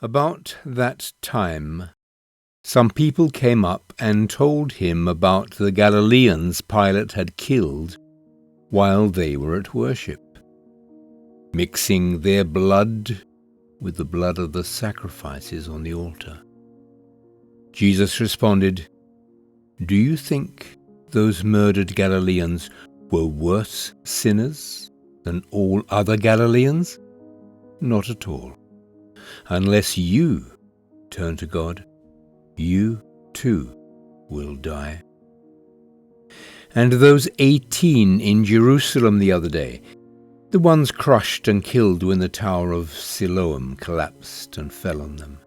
About that time, some people came up and told him about the Galileans Pilate had killed while they were at worship, mixing their blood with the blood of the sacrifices on the altar. Jesus responded, "Do you think those murdered Galileans were worse sinners than all other Galileans? Not at all. Unless you turn to God, you too will die." And those 18 in Jerusalem the other day, the ones crushed and killed when the Tower of Siloam collapsed and fell on them,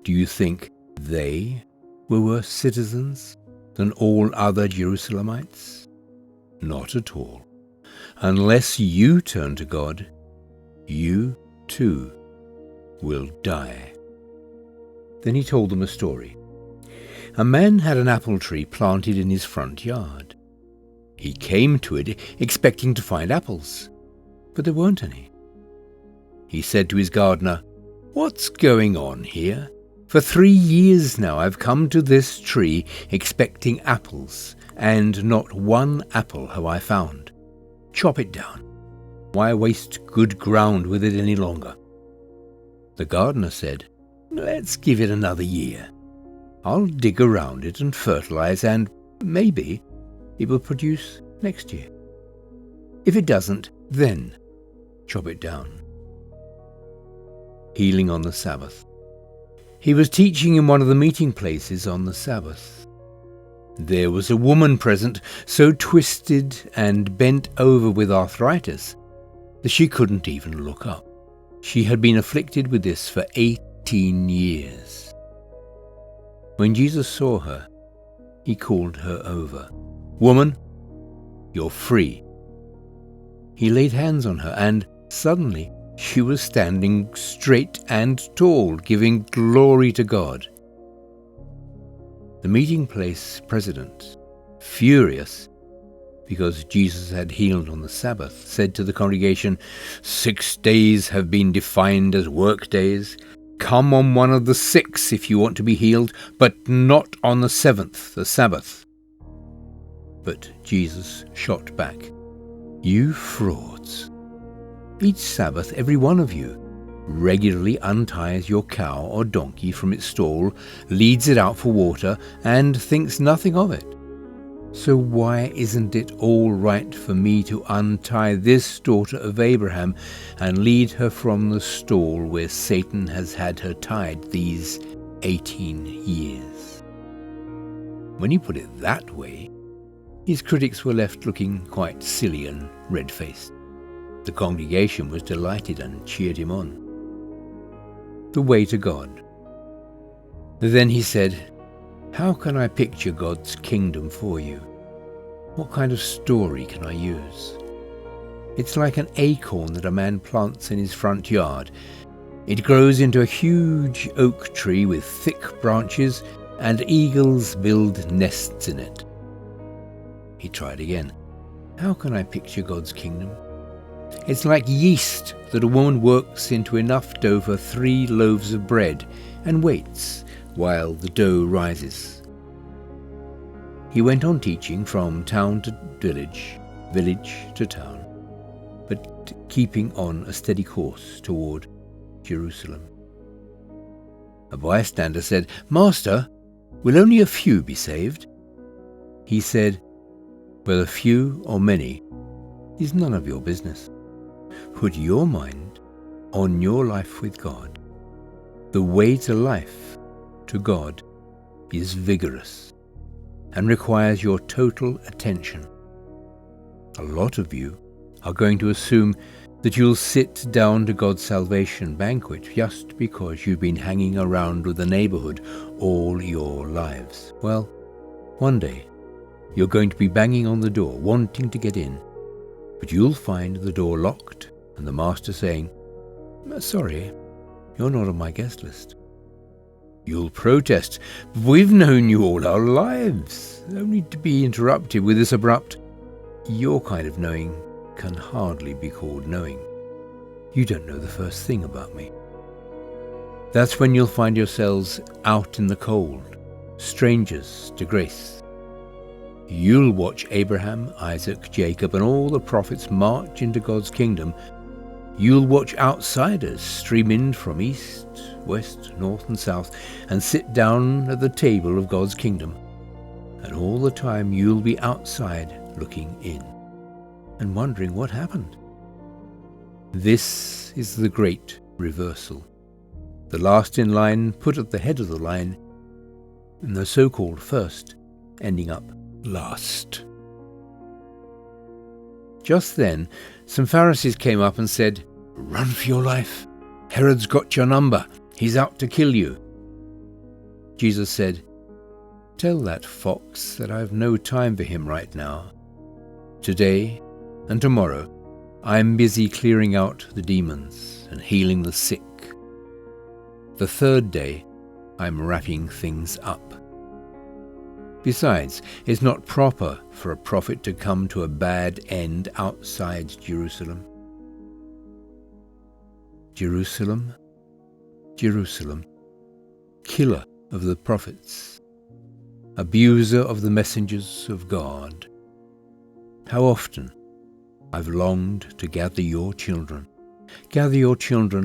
do you think they were worse citizens than all other Jerusalemites? Not at all. Unless you turn to God, you too will die. Then he told them a story. A man had an apple tree planted in his front yard. He came to it expecting to find apples, but there weren't any. He said to his gardener, "What's going on here? For 3 years now I've come to this tree expecting apples, and not one apple have I found. Chop it down. Why waste good ground with it any longer?" The gardener said, "Let's give it another year. I'll dig around it and fertilize, and maybe it will produce next year. If it doesn't, then chop it down." Healing on the Sabbath. He was teaching in one of the meeting places on the Sabbath. There was a woman present, so twisted and bent over with arthritis that she couldn't even look up. She had been afflicted with this for 18 years. When Jesus saw her, he called her over. "Woman, you're free." He laid hands on her, and suddenly she was standing straight and tall, giving glory to God. The meeting place president, furious because Jesus had healed on the Sabbath, said to the congregation, "6 days have been defined as work days. Come on one of the 6 if you want to be healed, but not on the 7th, the Sabbath." But Jesus shot back, "You frauds! Each Sabbath every one of you regularly unties your cow or donkey from its stall, leads it out for water, and thinks nothing of it. So why isn't it all right for me to untie this daughter of Abraham and lead her from the stall where Satan has had her tied these 18 years? When he put it that way, his critics were left looking quite silly and red-faced. The congregation was delighted and cheered him on. The way to God. Then he said, "How can I picture God's kingdom for you? What kind of story can I use? It's like an acorn that a man plants in his front yard. It grows into a huge oak tree with thick branches, and eagles build nests in it." He tried again. "How can I picture God's kingdom? It's like yeast that a woman works into enough dough for 3 loaves of bread and waits while the dough rises." He went on teaching from town to village, village to town, but keeping on a steady course toward Jerusalem. A bystander said, "Master, will only a few be saved?" He said, "Whether few or many is none of your business. Put your mind on your life with God. The way to life, to God, is vigorous and requires your total attention. A lot of you are going to assume that you'll sit down to God's salvation banquet just because you've been hanging around with the neighborhood all your lives. Well, one day you're going to be banging on the door, wanting to get in, but you'll find the door locked and the master saying, 'Sorry, you're not on my guest list.' You'll protest, 'We've known you all our lives,' only to be interrupted with this abrupt, 'Your kind of knowing can hardly be called knowing. You don't know the first thing about me.' That's when you'll find yourselves out in the cold, strangers to grace. You'll watch Abraham, Isaac, Jacob, and all the prophets march into God's kingdom. You'll watch outsiders stream in from east, west, north, and south, and sit down at the table of God's kingdom. And all the time you'll be outside looking in and wondering what happened. This is the great reversal. The last in line put at the head of the line, and the so-called first ending up last. Just then, some Pharisees came up and said, "Run for your life. Herod's got your number. He's out to kill you." Jesus said, "Tell that fox that I've no time for him right now. Today and tomorrow, I'm busy clearing out the demons and healing the sick. The third day, I'm wrapping things up. Besides, it's not proper for a prophet to come to a bad end outside Jerusalem. Jerusalem, Jerusalem, killer of the prophets, abuser of the messengers of God. How often I've longed to gather your children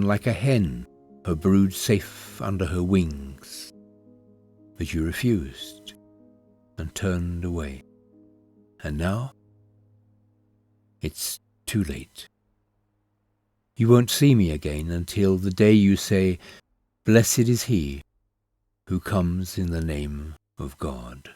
like a hen, her brood safe under her wings. But you refused and turned away. And now it's too late. You won't see me again until the day you say, 'Blessed is he who comes in the name of God.'"